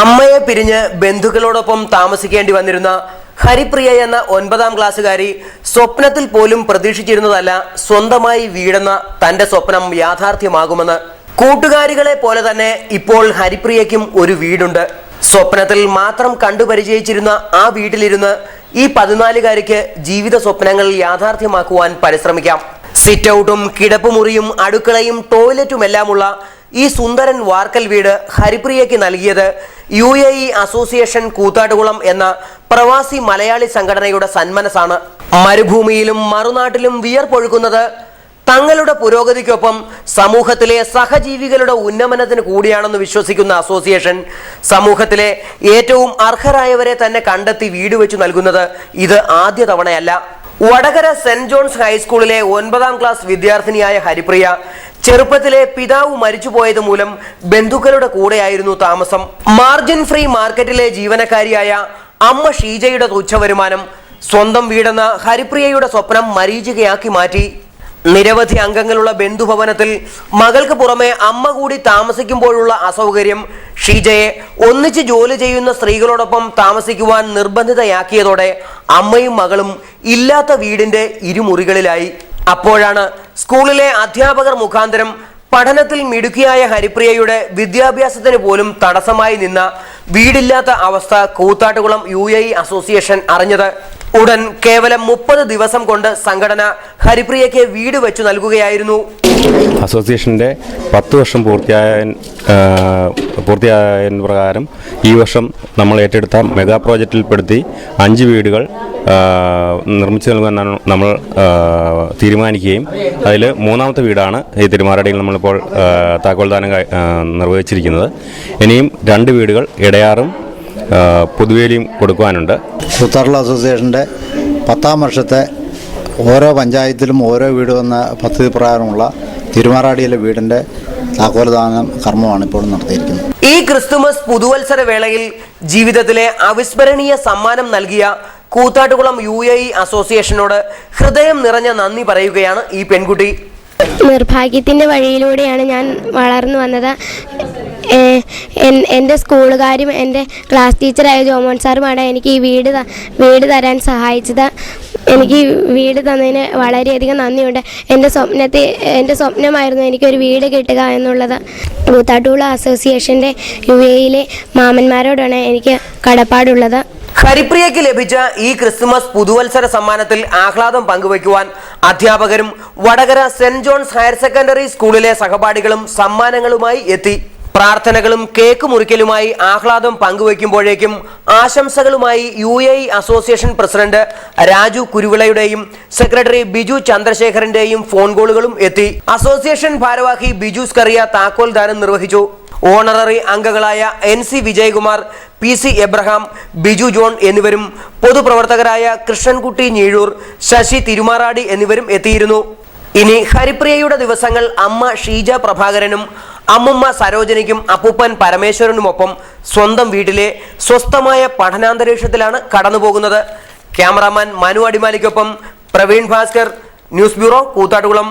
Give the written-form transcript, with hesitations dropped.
അമ്മയെ പിരിഞ്ഞ് ബന്ധുക്കളോടൊപ്പം താമസിക്കേണ്ടി വന്നിരുന്ന ഹരിപ്രിയ എന്ന 9ാം ക്ലാസ്സുകാരി സ്വപ്നത്തിൽ പോലും പ്രതീക്ഷിച്ചിരുന്നതല്ല സ്വന്തമായി വീടെന്ന തന്റെ സ്വപ്നം യാഥാർത്ഥ്യമാകുമെന്ന്. കൂട്ടുകാരികളെ പോലെ തന്നെ ഇപ്പോൾ ഹരിപ്രിയയ്ക്കും ഒരു വീടുണ്ട്. സ്വപ്നത്തിൽ മാത്രം കണ്ടുപരിചയിച്ചിരുന്ന ആ വീട്ടിലിരുന്ന് ഈ 14കാരിക്ക് ജീവിത സ്വപ്നങ്ങൾ യാഥാർത്ഥ്യമാക്കുവാൻ പരിശ്രമിക്കാം. സിറ്റ് ഔട്ടും കിടപ്പുമുറിയും അടുക്കളയും ടോയ്ലറ്റുമെല്ലാമുള്ള ഈ സുന്ദരൻ വാർക്കൽ വീട് ഹരിപ്രിയയ്ക്ക് നൽകിയത് UAE അസോസിയേഷൻ കൂത്താട്ടുകുളം എന്ന പ്രവാസി മലയാളി സംഘടനയുടെ സന്മനസ്സാണ്. മരുഭൂമിയിലും മറുനാട്ടിലും വിയർപ്പൊഴുക്കുന്നത് തങ്ങളുടെ പുരോഗതിക്കൊപ്പം സമൂഹത്തിലെ സഹജീവികളുടെ ഉന്നമനത്തിന് കൂടിയാണെന്ന് വിശ്വസിക്കുന്ന അസോസിയേഷൻ സമൂഹത്തിലെ ഏറ്റവും അർഹരായവരെ തന്നെ കണ്ടെത്തി വീട് വെച്ചു നൽകുന്നത് ഇത് ആദ്യ തവണയല്ല. വടകര സെന്റ് ജോൺസ് ഹൈസ്കൂളിലെ 9ാം ക്ലാസ് വിദ്യാർത്ഥിനിയായ ഹരിപ്രിയ ചെറുപ്പത്തിലെ പിതാവ് മരിച്ചുപോയത് മൂലം ബന്ധുക്കളുടെ കൂടെയായിരുന്നു താമസം. മാർജിൻ ഫ്രീ മാർക്കറ്റിലെ ജീവനക്കാരിയായ അമ്മ ഷീജയുടെ തുച്ഛവരുമാനം സ്വന്തം വീടെന്ന ഹരിപ്രിയയുടെ സ്വപ്നം മരീചികയാക്കി മാറ്റി. നിരവധി അംഗങ്ങളുള്ള ബന്ധുഭവനത്തിൽ മകൾക്ക് പുറമെ അമ്മ കൂടി താമസിക്കുമ്പോഴുള്ള അസൗകര്യം ഷീജയെ ഒന്നിച്ച് ജോലി ചെയ്യുന്ന സ്ത്രീകളോടൊപ്പം താമസിക്കുവാൻ നിർബന്ധിതയാക്കിയതോടെ അമ്മയും മകളും ഇല്ലാത്ത വീടിന്റെ ഇരുമുറികളിലായി. അപ്പോഴാണ് സ്കൂളിലെ അധ്യാപകർ മുഖാന്തരം പഠനത്തിൽ മിടുക്കിയായ ഹരിപ്രിയയുടെ വിദ്യാഭ്യാസത്തിന് പോലും തടസ്സമായി നിന്ന വീടില്ലാത്ത അവസ്ഥ കൂത്താട്ടുകുളം UAE അസോസിയേഷൻ അറിഞ്ഞത്. ഉടൻ കേവലം 30 ദിവസം കൊണ്ട് സംഘടന ഹരിപ്രിയയ്ക്ക് വീട് വെച്ചു നൽകുകയായിരുന്നു. അസോസിയേഷൻ്റെ 10 വർഷം പൂർത്തിയായ പ്രകാരം ഈ വർഷം നമ്മൾ ഏറ്റെടുത്ത മെഗാ പ്രോജക്റ്റിൽപ്പെടുത്തി 5 വീടുകൾ നിർമ്മിച്ചു നൽകാനാണ് നമ്മൾ തീരുമാനിക്കുകയും അതിൽ 3ാമത്തെ വീടാണ് ഈ തിരുമാറടിയിൽ നമ്മളിപ്പോൾ താക്കോൽദാനം നിർവഹിച്ചിരിക്കുന്നത്. ഇനിയും 2 വീടുകൾ ഇടയാറും പുതുവേലിയും കൊടുക്കുവാനുണ്ട്. കൂത്താട്ടുകുളം അസോസിയേഷൻ്റെ 10ാം വർഷത്തെ ഓരോ പഞ്ചായത്തിലും ഓരോ വീട് എന്ന പദ്ധതി പ്രകാരമുള്ള തിരുമാറാടിയിലെ വീടിൻ്റെ താക്കോൽദാനം കർമ്മമാണ് ഇപ്പോൾ നടത്തിയിരിക്കുന്നത്. ഈ ക്രിസ്തുമസ് പുതുവത്സര വേളയിൽ ജീവിതത്തിലെ അവിസ്മരണീയ സമ്മാനം നൽകിയ കൂത്താട്ടുകുളം UAE അസോസിയേഷനോട് ഹൃദയം നിറഞ്ഞ നന്ദി പറയുകയാണ് ഈ പെൺകുട്ടി. നിർഭാഗ്യത്തിൻ്റെ വഴിയിലൂടെയാണ് ഞാൻ വളർന്നു വന്നത്. എൻ്റെ സ്കൂളുകാരും എൻ്റെ ക്ലാസ് ടീച്ചറായ ജോമോൻ സാറുമാണ് എനിക്ക് ഈ വീട് തരാൻ സഹായിച്ചത്. എനിക്ക് വീട് തന്നതിന് വളരെയധികം നന്ദിയുണ്ട്. എൻ്റെ സ്വപ്നമായിരുന്നു എനിക്കൊരു വീട് കിട്ടുക എന്നുള്ളത്. കൂത്താട്ടുകുളം അസോസിയേഷൻ്റെ UAEയിലെ മാമന്മാരോടാണ് എനിക്ക് കടപ്പാടുള്ളത്. ഹരിപ്രിയയ്ക്ക് ലഭിച്ച ഈ ക്രിസ്തുമസ് പുതുവത്സര സമ്മാനത്തിൽ ആഹ്ലാദം പങ്കുവയ്ക്കുവാൻ അധ്യാപകരും Vatakara saint John's higher secondary സ്കൂളിലെ സഹപാഠികളും സമ്മാനങ്ങളുമായി എത്തി. പ്രാർത്ഥനകളും കേക്ക് മുറിക്കലുമായി ആഹ്ലാദം പങ്കുവയ്ക്കുമ്പോഴേക്കും ആശംസകളുമായി UAE അസോസിയേഷൻ പ്രസിഡന്റ് രാജു കുരുവിളയുടെയും സെക്രട്ടറി ബിജു ചന്ദ്രശേഖരന്റെയും ഫോൺ കോളുകളും എത്തി. അസോസിയേഷൻ ഭാരവാഹി ബിജു സ്കറിയ താക്കോൽ ദാനം നിർവഹിച്ചു. ഓണററി അംഗങ്ങളായ NC Vijayakumar, PC Abraham, Biju John എന്നിവരും പൊതുപ്രവർത്തകരായ കൃഷ്ണൻകുട്ടി ഞീഴൂർ, ശശി തിരുമാറാടി എന്നിവരും എത്തിയിരുന്നു. ഇനി ഹരിപ്രിയയുടെ ദിവസങ്ങൾ അമ്മ ഷീജ പ്രഭാകരനും അമ്മുമ്മ സരോജനിക്കും അപ്പൂപ്പൻ പരമേശ്വരനുമൊപ്പം സ്വന്തം വീട്ടിലെ സ്വസ്ഥമായ പഠനാന്തരീക്ഷത്തിലാണ് കടന്നുപോകുന്നത്. ക്യാമറാമാൻ മനു അടിമാലിക്കൊപ്പം പ്രവീൺ ഭാസ്കർ, ന്യൂസ് ബ്യൂറോ, കൂത്താട്ടുകുളം.